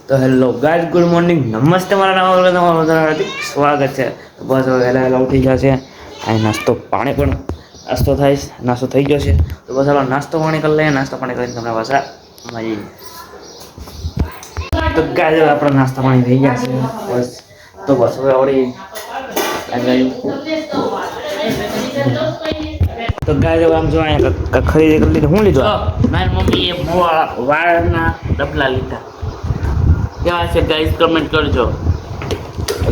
तो hello guys, good morning, नमस्ते। मारा नाम हार्दिक स्वागत है। तो बस હવે વહેલા ઉઠી ગયા છે, આ નાસ્તો પાણી પણ નાસ્તો થાય, નાસ્તો થઈ ગયો છે। તો બસ હવે નાસ્તો પાણી કરી લઈએ, નાસ્તો પાણી કરીને તમને પાછા મળીએ। તો ગાઈસ હવે આપણો નાસ્તો પાણી થઈ ગયા છે, બસ તો બસ હવે ઓડી તો ગાઈસ હવે આમ જો અહીંયા ખરીદી કરી લીધી। હું લીધો? મારી મમ્મીએ વાળના ડબલા લીધા। કેવા છે ગાઈસ, કમેન્ટ કરજો।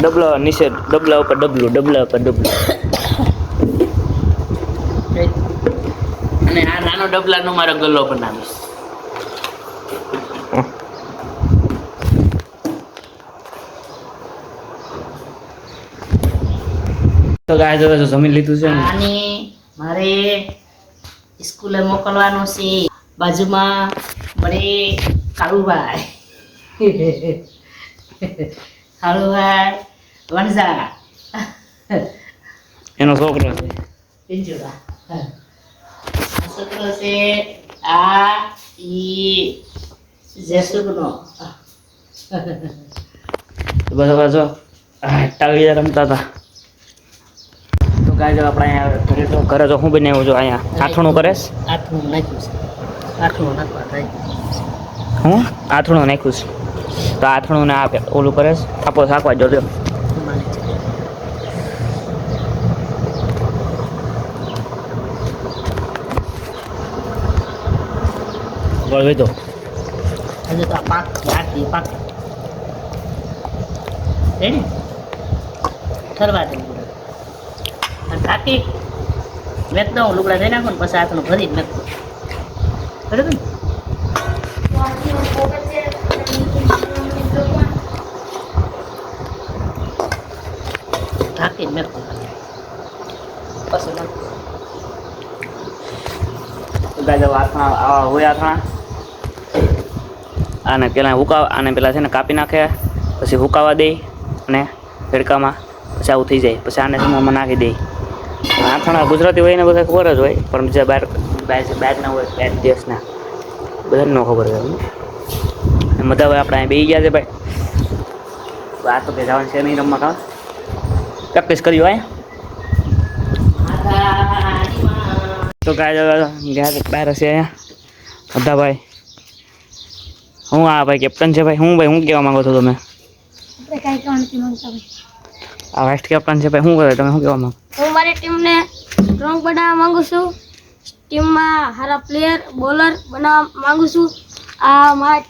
ડબલો નીચે, ડબલા ઉપર ડબલું, ડબલા ઉપર ડબલું। અને આ નાનો ડબલાનો મારો ગલ્લો બનાવીશ। તો ગાઈસ હવે જમી લીધું છે ને, અને મારે સ્કૂલે મોકલવાનો છે। બાજુમાં બડે કાળુભાઈ કાળુભાઈ વણઝા એનો છોકરો છે પિંજુરા। આ છોકરો છે, આ ઈ જેસુનો। તો બસ હવે જો ટાળી રમતા હતા। તો ગાઈસ હવે આપણે અહીંયા ઘરે તો હું બનાવ્યું છું, અહીંયા આથણું કરેશ। આઠનું નાખ્યું છે, આઠનું નાખવા થાય। હું આથણું નાખ્યું છે, તો આથણું ને આપે ઓલું કરેશ, થાપો શાકવા જોજો। બોલ તો હજુ તો આ પાક રાખી પાક રેડી ઠરવા દે અને ઢાંકી મેક દઉં, લુગડા દઈ નાખો ને પછી આટલું ભરી જ નાખો, બરાબર ને? ઢાંકી મેક દઉં પછી નાખો। ગાઈસ હવે આથણા હોય, આથણા આને પેલા આને પેલા છે ને કાપી નાખે, પછી હુકાવા દે અને તડકામાં, પછી આવું થઈ જાય, પછી આને સમયમાં નાખી દે। આથણા ગુજરાતી હોય ને બધા ખબર જ હોય, પણ બીજા બહારના હોય, બહાર દેશના બધાને ન ખબર હોય। અને બધા હવે આપણે અહીં બેસી ગયા છે ભાઈ। આ તો કે જવાનું છે નહીં રમવા, કાં પ્રેક્ટિસ કર્યું હોય। તો ગાઈસ ગયા બહાર હશે અહીંયા બધા ભાઈ। હું આ ભાઈ કેપ્ટન છે ભાઈ। હું કહેવા માંગો છો તમે? આ વાઇસ કેપ્ટન છે ભાઈ, શું કરે તમે, શું કહેવા માંગો? હું મારી ટીમને સ્ટ્રોંગ બનાવવા માંગુ છું, ટીમમાં સારા પ્લેયર બોલર બનાવવા માંગુ છું। આ મારા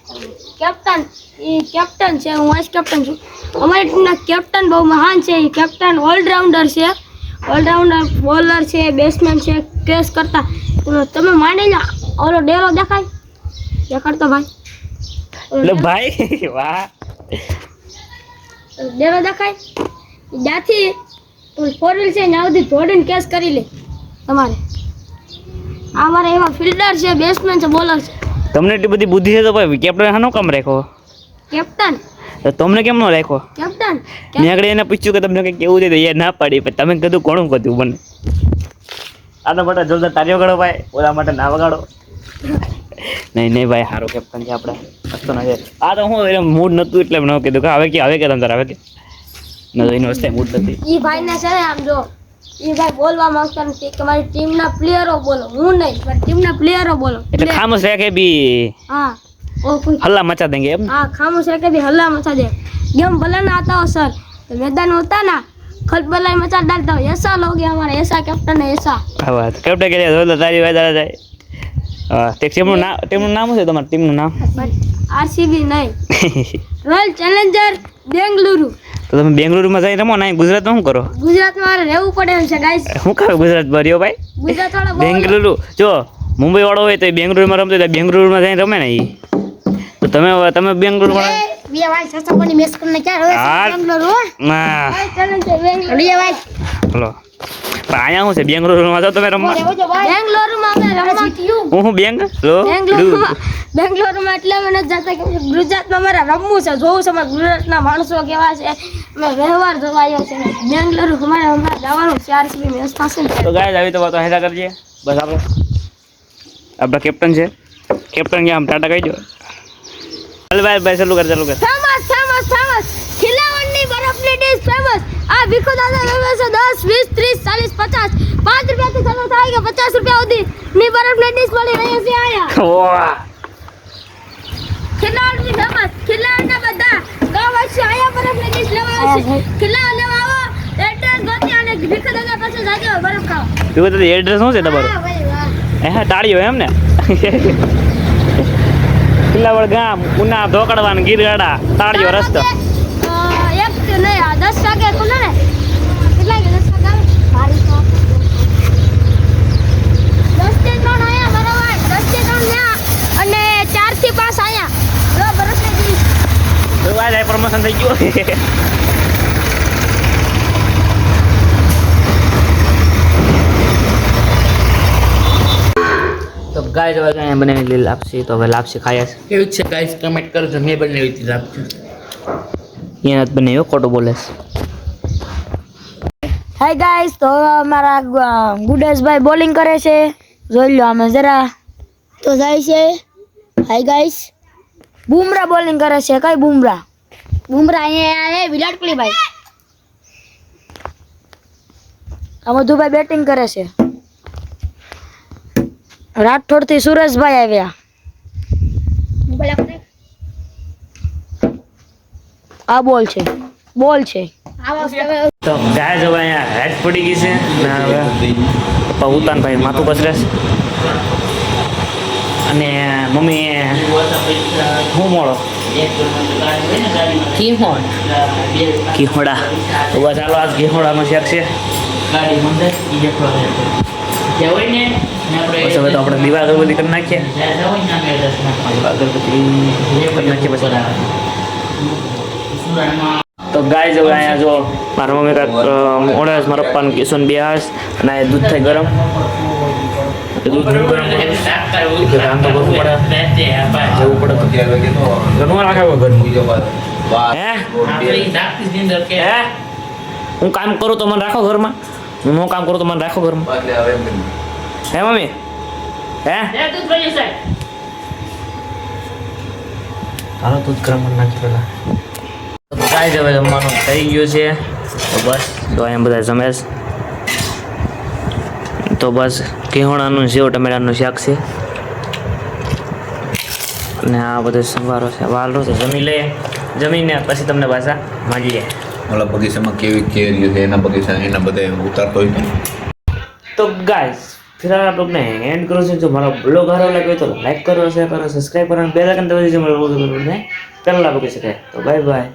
કેપ્ટન છે, હું વાઇસ કેપ્ટન છું। અમારી ટીમના કેપ્ટન બહુ મહાન છે, એ કેપ્ટન ઓલરાઉન્ડર છે, ઓલરાઉન્ડર બોલર છે, બેટ્સમેન છે, કેસ કરતા। તમે માંડી લો, ઓલો ડેરો દેખાડતો ભાઈ, એટલે ભાઈ વાહ, ડેરો દેખાય જ્યાંથી ફોર વ્હીલ છે ત્યાં સુધી જોડીને કેસ કરી લે તમારે। આ મારા એવા ફિલ્ડર છે, બેટ્સમેન છે, બોલર છે। તમને એટલી બધી બુદ્ધિ છે તો ભાઈ કેપ્ટન શાનો કામ રાખ્યો? કેપ્ટન તો તમને કેમ ન રાખ્યો? કેપ્ટન મેં આગળ એને પૂછ્યું કે તમને કંઈક કેવું છે તો એ ના પાડી, પણ તમે કીધું કોણું કીધું મને? આના માટે જોરદાર તાળીઓ વગાડો ભાઈ, ઓલા માટે ના વગાડો। નહીં ભાઈ, સારો કેપ્ટન છે આપણે, મસ્ત નથી। આ તો હું મૂડ નહોતું એટલે મેં કીધું કે હવે કે તંતર હવે કે ન જોઈને વસ્તે મૂડ નથી। ઈ ભાઈને છે ને આમ જો, ઈ ભાઈ બોલવા માંગતા નથી કે મારી ટીમના પ્લેયરો બોલો, હું નહીં, મારી ટીમના પ્લેયરો બોલો। એટલે ખામોશ રહે કે બી હા, ઓ કોઈ હલ્લા મચા દેंगे એમ? हाँ, खामोश रह के भी हल्ला मचा दे। गेम बनाना आता हो सर, तो मैदान में होता ना खलबलाई मचा डालता हो, ऐसा लोग हैं हमारे, ऐसा कैप्टन है ऐसा। હા વાત કેપ્ટન કે જોરદાર તારી વાત આવે જાય। હા, તે ટીમનું નામ શું છે તમારું? ટીમનું નામ? आरसीबी नहीं, रॉयल चैलेंजर बेंगलुरु। તો તમે બેંગ્લુરુમાં જઈને રમો ને, ગુજરાતમાં શું કરો? गुजरात में मारे રહેવું પડે એમ છે ગાઈસ। શું કરે ગુજરાત ભર્યો ભાઈ? गुजरात वाला બેંગ્લુરુ જો મુંબઈ વાળો હોય તો એ બેંગ્લુરુમાં રમતો હોય તો બેંગ્લુરુમાં જઈને રમે ને એ। તો તમે બેંગ્લુરુ વાળા ये भाई सस्ता पानी मैच करने क्या है बेंगलुरु હા रॉयल चैलेंजर बेंगलुरु। ये भाई હલો, પણ અહીંયા શું છે બેંગ્લુરુમાં જાઓ તમે રમવા? बेंगलुरु में અમે રમવા હું બેંગ્લોરમાં એટલે અમે નથી જતા કે ગુજરાતમાં અમારે રમવું છે, જોવું છે અમારા ગુજરાતના માણસો કેવા છે, અમે વ્યવહાર જોવા આવ્યો છે। બેંગ્લોર અમારે હમણાં જવાનું છે, આરસીબી મેચ થશે ને। તો ગાઈસ આવી તો વાતો હેડા કરજે બસ। આપણા કેપ્ટન છે, કેપ્ટન કે આમ ટાટા કહી દો। चल भाई चालू कर फेमस फेमस फेमस खिलावड़नी बर्फनी डिश फेमस आ भीखो दादा रवे से 10 20 30 40 50 5 रुपया થી ચાલુ થાય કે 50 રૂપિયા સુધી ની બરફની ડીશ મળી રહી છે આયા વાહ ખિલાવડની ફેમસ ખિલાવડના બધા ગામ વાસી આયા બરફની ડીશ લેવા આવશે ખિલાવડ લેવા આવો એડ્રેસ ગોતી અને ભીખો દાદા પાસે જાજો બરફ ખાઓ ભીખો દાદા એડ્રેસ શું છે તમારું હા ભાઈ વાહ હે ટાળીઓ એમ ને કિલ્લાવડ ગામ ઉના ધોકડવાન ગીરગાડા ટાળીઓ રસ્તો એક નહીં 10 વાગે ખુલે ને કેટલા વાગે 10 વાગે મારી તો 10 થી 3 આયા બરાબર 10 થી 3 ન્યા અને 4 થી 5 આયા લો બરફની ડીશ તો વાય પ્રમોશન થઈ ગયું તો ગાય જવા અહીંયા બનાવી લીધી લાપસી તો હવે લાપસી ખાયા છે કેવું છે ગાઈસ કમેન્ટ કરજો મેં બનાવી હતી આપજો અહીંયા જ બનાવ્યો ખોટું બોલે હાય ગાઈસ તો હવે અમારા ગુડેશભાઈ બોલિંગ કરે છે જોઈ લો અમે જરા તો જાય છે હાય ગાઈસ બુમરા બોલિંગ કરે છે કઈ બુમરા અહીંયા હે વિરાટ કોહલી ભાઈ આ મધુભાઈ બેટિંગ કરે છે રાઠોડ થી સુરેશભાઈ આવ્યા આ બોલ છે તો ગાય જવા અહીંયા હેડ પડી ગઈ છે ને હવે પપ્પા ઉતાનભાઈ માથું કચરે છે અને મમ્મી હું મોડો ઘીહોડા તો બસ ચાલો આજ ઘીહોડાનો શેક છે પછી હવે તો આપણે દીવા અગરબત્તી કરી નાખીએ અગરબત્તી કરી નાખીએ પછી તો ગાય જો અહીંયા જો મારા મમ્મી કાંઈક ઓળસ મારા પપ્પાને કિશન બે હાસ અને આ દૂધ થાય ગરમ દૂધ ગરમ આમ તો કરવું પડે જવું પડે તો ઘરનું રાખે ઘરનું હે હું કામ કરું તો મને રાખો ઘરમાં હું ન કામ કરું તો મને રાખો ઘરમાં હે મમ્મી હે હાલો દૂધ ગરમ કરી નાખી પેલા ગાય જ હવે જમવાનું થઈ ગયું છે તો બસ તો અહીંયા બધા જમે છે તો બસ ઘીહોણાનું સેવ ટમેટાનું શાક છે અને આ બધો સંભારો છે વાલો છે જમી લઈએ જમીને પછી તમને પાછા મળીએ ઓલા બગીચામાં કેવી કેરીઓ છે એના બગીચા એના બધે ઉતારતો હોય ને તો ગાઈસ ફિલહાલ આ બ્લોગને એન્ડ કરો છો જો મારો બ્લોગ સારો લાગ્યો તો લાઈક કરો શેર કરો સબસ્ક્રાઈબ કરો અને બેલ આઇકન દબાવી દેજો મારો બ્લોગ ને પહેલા બગી શકે તો બાય બાય